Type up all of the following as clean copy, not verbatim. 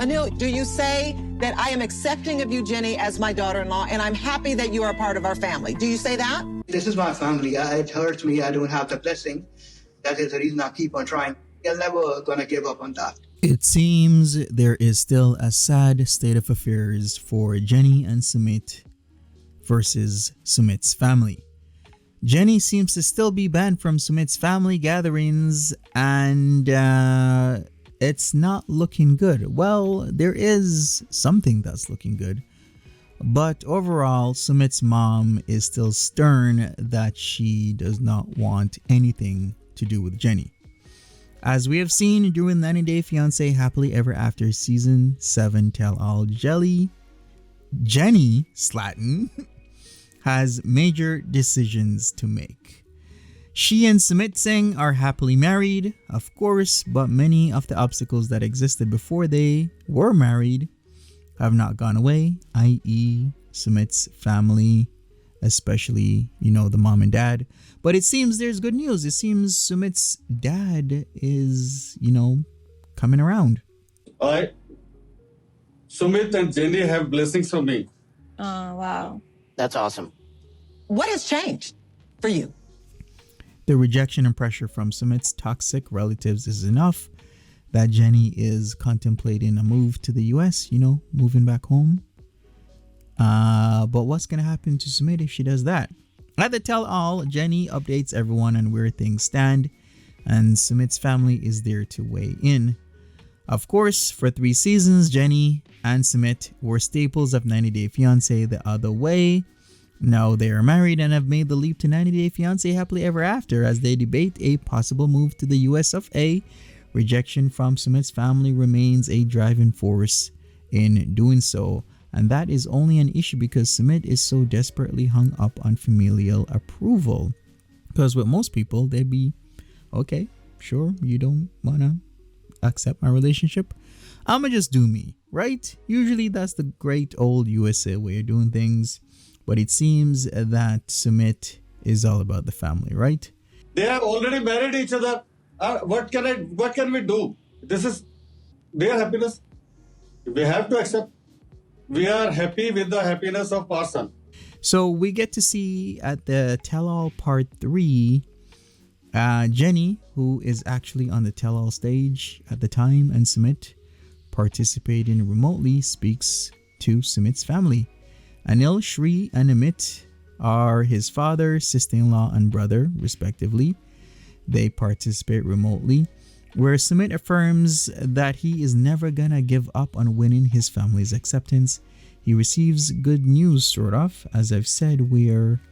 Anil, do you say that I am accepting of you, Jenny, as my daughter-in-law, and I'm happy that you are a part of our family? Do you say that? This is my family. It hurts me. I don't have the blessing. That is the reason I keep on trying. I'm never going to give up on that. It seems there is still a sad state of affairs for Jenny and Sumit versus Sumit's family. Jenny seems to still be banned from Sumit's family gatherings, and it's not looking good. Well, there is something that's looking good, but overall, Sumit's mom is still stern that she does not want anything to do with Jenny. As we have seen during 90 Day Fiancé Happily Ever After Season 7 Tell All, Jenny Slatten has major decisions to make. She and Sumit Singh are happily married, of course, but many of the obstacles that existed before they were married have not gone away, i.e. Sumit's family, especially, the mom and dad. But it seems there's good news. It seems Sumit's dad is, coming around. Sumit and Jenny have blessings from me. Oh, wow. That's awesome. What has changed for you? The rejection and pressure from Sumit's toxic relatives is enough that Jenny is contemplating a move to the US, moving back home. But what's going to happen to Sumit if she does that? At the Tell All, Jenny updates everyone on where things stand, and Sumit's family is there to weigh in. Of course, for 3 seasons, Jenny and Sumit were staples of 90 Day Fiancé the other way. Now they are married and have made the leap to 90 Day Fiancé Happily Ever After as they debate a possible move to the US of A. Rejection from Sumit's family remains a driving force in doing so. And that is only an issue because Sumit is so desperately hung up on familial approval. Because with most people, they'd be, okay, sure, you don't want to accept my relationship. I'ma just do me, right? Usually that's the great old USA way of doing things. But it seems that Sumit is all about the family, right? They have already married each other. What can we do? This is their happiness. We have to accept. We are happy with the happiness of our son. So we get to see at the Tell-All Part 3, Jenny, who is actually on the Tell-All stage at the time, and Sumit participating remotely, speaks to Sumit's family. Anil, Shri, and Amit are his father, sister-in-law, and brother, respectively. They participate remotely, where Sumit affirms that he is never gonna give up on winning his family's acceptance. He receives good news, sort of, as I've said, where,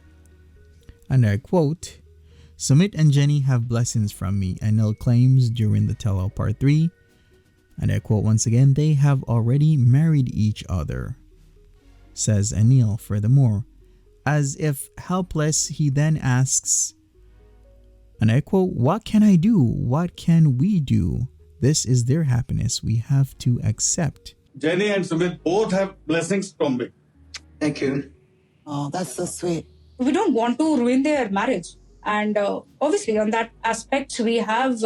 and I quote, Sumit and Jenny have blessings from me, Anil claims during the Tell-All Part 3. And I quote once again, they have already married each other, says Anil furthermore. As if helpless, he then asks, and I quote, what can I do? What can we do? This is their happiness. We have to accept. Jenny and Sumit both have blessings from me. Thank you. Oh, that's so sweet. We don't want to ruin their marriage. And obviously, on that aspect, we have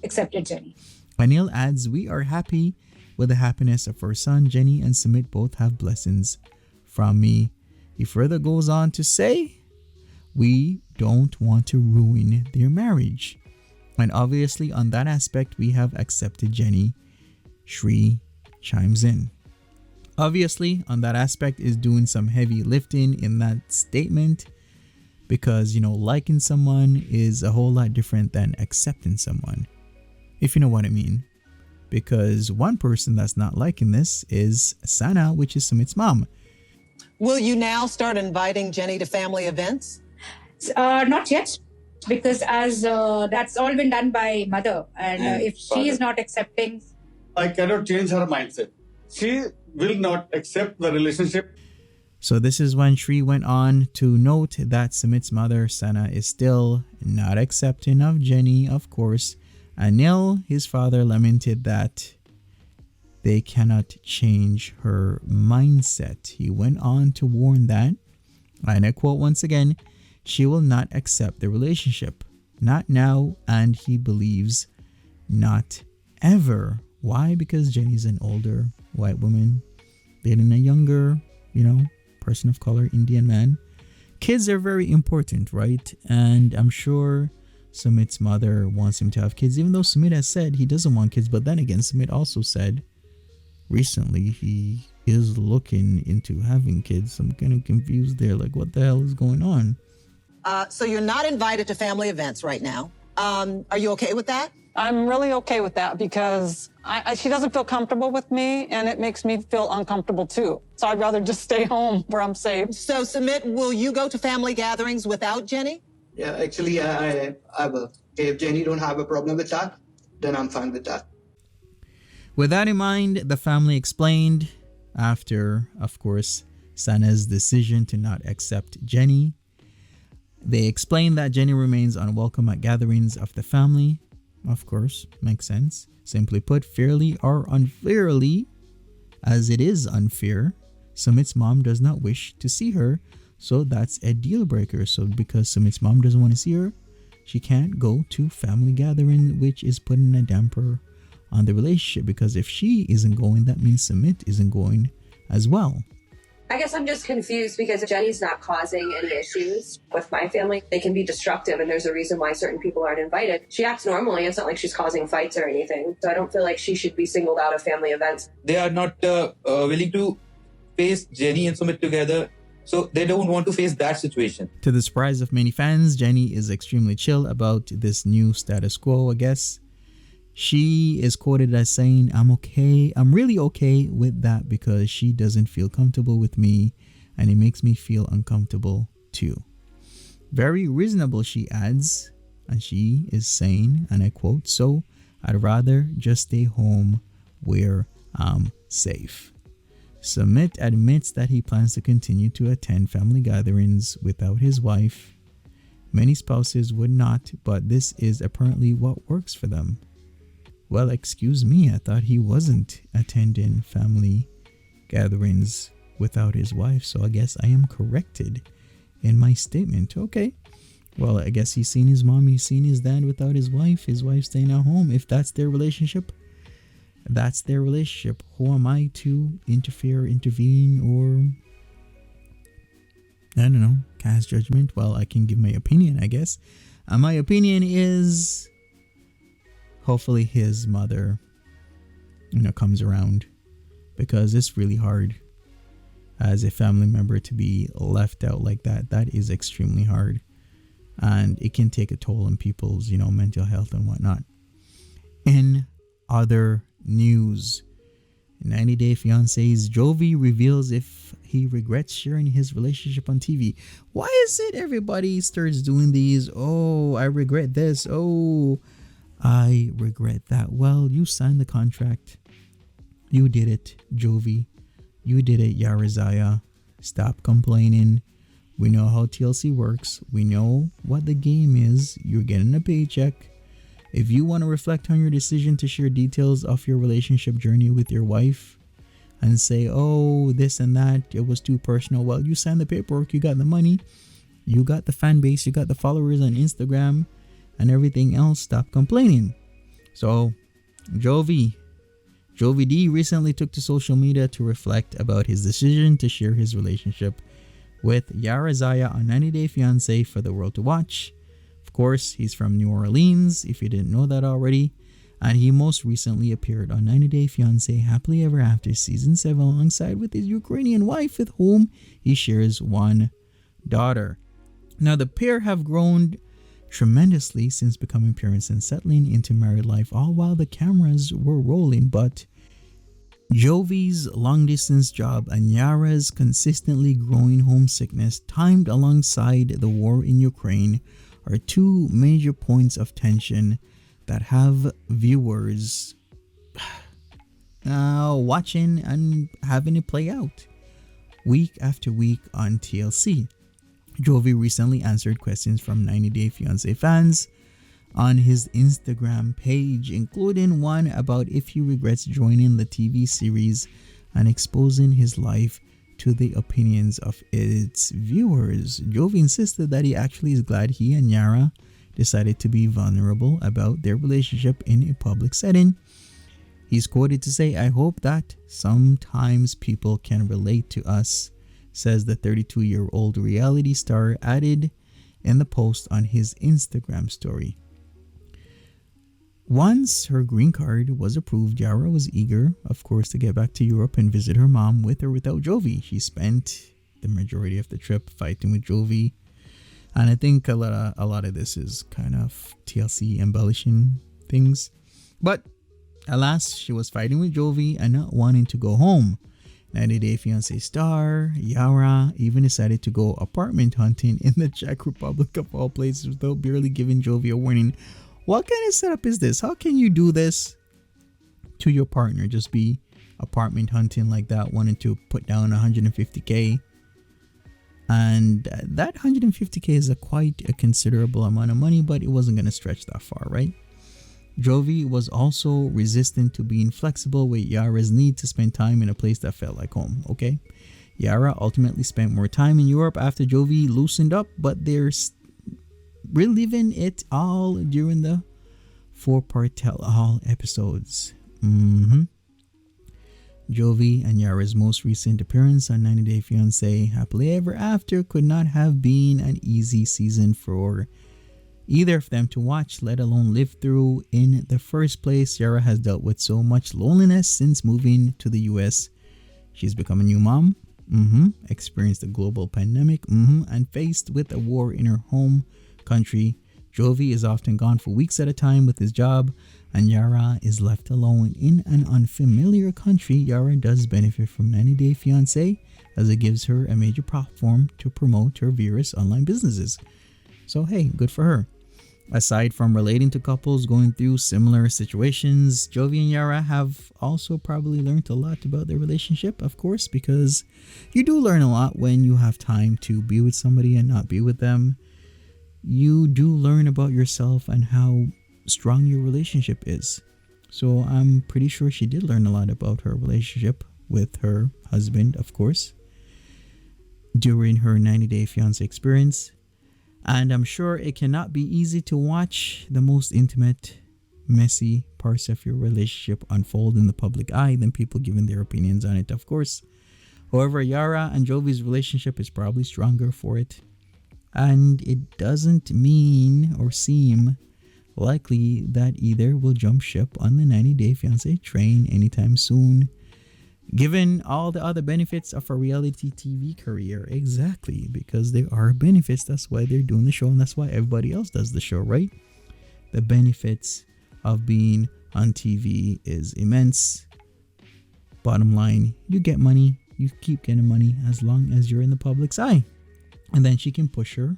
accepted Jenny. Anil adds, we are happy with the happiness of our son. Jenny and Sumit both have blessings from me. He further goes on to say, we don't want to ruin their marriage. And obviously, on that aspect, we have accepted Jenny. Shri chimes in. Obviously, on that aspect is doing some heavy lifting in that statement because, liking someone is a whole lot different than accepting someone, if you know what I mean. Because one person that's not liking this is Sana, which is Sumit's mom. Will you now start inviting Jenny to family events? Not yet, because as that's all been done by mother. And if she is not accepting, I cannot change her mindset. She will not accept the relationship. So this is when Shri went on to note that Sumit's mother, Sana, is still not accepting of Jenny, of course. Anil, his father, lamented that they cannot change her mindset. He went on to warn that, and I quote once again, she will not accept the relationship. Not now, and he believes not ever Why? Because Jenny's an older white woman dating a younger, person of color, Indian man. Kids are very important, right? And I'm sure Sumit's mother wants him to have kids, even though Sumit has said he doesn't want kids. But then again, Sumit also said recently he is looking into having kids. I'm kind of confused there. Like, what the hell is going on? So you're not invited to family events right now. Are you okay with that? I'm really okay with that because she doesn't feel comfortable with me, and it makes me feel uncomfortable too. So I'd rather just stay home where I'm safe. So, Sumit, will you go to family gatherings without Jenny? Yeah, actually, I will. If Jenny don't have a problem with that, then I'm fine with that. With that in mind, the family explained after, of course, Sana's decision to not accept Jenny. They explained that Jenny remains unwelcome at gatherings of the family. Of course, makes sense. Simply put, fairly or unfairly, as it is unfair, Sumit's mom does not wish to see her, so that's a deal breaker. So because Sumit's mom doesn't want to see her, she can't go to family gathering, which is putting a damper on the relationship, because if she isn't going, that means Sumit isn't going as well. I guess I'm just confused because Jenny's not causing any issues with my family. They can be destructive, and there's a reason why certain people aren't invited. She acts normally. It's not like she's causing fights or anything. So I don't feel like she should be singled out of family events. They are not willing to face Jenny and Sumit together, so they don't want to face that situation. To the surprise of many fans, Jenny is extremely chill about this new status quo, I guess. She is quoted as saying, I'm really okay with that because she doesn't feel comfortable with me and it makes me feel uncomfortable too. Very reasonable, she adds, and she is saying, and I quote, so I'd rather just stay home where I'm safe. Sumit admits that he plans to continue to attend family gatherings without his wife. Many spouses would not, but this is apparently what works for them. Well, excuse me, I thought he wasn't attending family gatherings without his wife, so I guess I am corrected in my statement. Okay, well, I guess he's seen his mom, he's seen his dad without his wife staying at home. If that's their relationship, that's their relationship. Who am I to intervene, or, I don't know, cast judgment? Well, I can give my opinion, I guess. My opinion is, hopefully his mother, comes around, because it's really hard as a family member to be left out like that. That is extremely hard, and it can take a toll on people's, mental health and whatnot. In other news, 90 Day Fiancé's Jovi reveals if he regrets sharing his relationship on TV. Why is it everybody starts doing these? Oh, I regret this. Oh, I regret that. Well, you signed the contract. You did it, Jovi. You did it, Yarizaya. Stop complaining. We know how TLC works. We know what the game is. You're getting a paycheck. If you want to reflect on your decision to share details of your relationship journey with your wife and say, oh, this and that, it was too personal. Well, you signed the paperwork. You got the money. You got the fan base. You got the followers on Instagram and everything else. Stop complaining. So Jovi D recently took to social media to reflect about his decision to share his relationship with Yarizaya on 90 Day Fiancé for the world to watch. Of course, he's from New Orleans, if you didn't know that already, and he most recently appeared on 90 Day Fiancé Happily Ever After Season 7 alongside with his Ukrainian wife, with whom he shares one daughter. Now, the pair have grown tremendously since becoming parents and settling into married life, all while the cameras were rolling. But Jovi's long-distance job and Yara's consistently growing homesickness, timed alongside the war in Ukraine, are two major points of tension that have viewers watching and having it play out week after week on TLC. Jovi recently answered questions from 90 Day Fiancé fans on his Instagram page, including one about if he regrets joining the TV series and exposing his life to the opinions of its viewers. Jovi insisted that he actually is glad he and Yara decided to be vulnerable about their relationship in a public setting. He's quoted to say, "I hope that sometimes people can relate to us," says the 32-year-old reality star, added in the post on his Instagram story. Once her green card was approved, Yara was eager, of course, to get back to Europe and visit her mom with or without Jovi. She spent the majority of the trip fighting with Jovi, and I think a lot of this is kind of TLC embellishing things. But alas, she was fighting with Jovi and not wanting to go home. 90 Day Fiancé star Yara even decided to go apartment hunting in the Czech Republic of all places without barely giving Jovi a warning. What kind of setup is this? How can you do this to your partner? Just be apartment hunting like that, wanting to put down 150K. And that 150K is quite a considerable amount of money, but it wasn't going to stretch that far, right? Jovi was also resistant to being flexible with Yara's need to spend time in a place that felt like home, okay? Yara ultimately spent more time in Europe after Jovi loosened up, but they're reliving it all during the 4-part tell-all episodes. Jovi and Yara's most recent appearance on 90 Day Fiancé Happily Ever After could not have been an easy season for either of them to watch, let alone live through. In the first place, Yara has dealt with so much loneliness since moving to the US. She's become a new mom, experienced a global pandemic, and faced with a war in her home country. Jovi is often gone for weeks at a time with his job, and Yara is left alone in an unfamiliar country. Yara does benefit from 90 Day Fiancé, as it gives her a major platform to promote her various online businesses. So hey, good for her. Aside from relating to couples going through similar situations, Jovi and Yara have also probably learned a lot about their relationship, of course, because you do learn a lot when you have time to be with somebody and not be with them. You do learn about yourself and how strong your relationship is. So I'm pretty sure she did learn a lot about her relationship with her husband, of course, during her 90 Day Fiancé experience. And I'm sure it cannot be easy to watch the most intimate, messy parts of your relationship unfold in the public eye, then people giving their opinions on it, of course. However, Yara and Jovi's relationship is probably stronger for it. And it doesn't mean or seem likely that either will jump ship on the 90 Day Fiancé train anytime soon, given all the other benefits of a reality TV career. Exactly, because there are benefits. That's why they're doing the show, and that's why everybody else does the show, right? The benefits of being on TV is immense. Bottom line, you get money, you keep getting money as long as you're in the public's eye. And then she can push her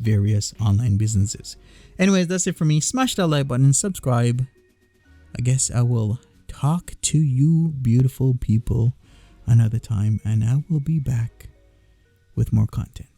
various online businesses. Anyways, that's it for me. Smash that like button and subscribe. I guess I will talk to you beautiful people another time, and I will be back with more content.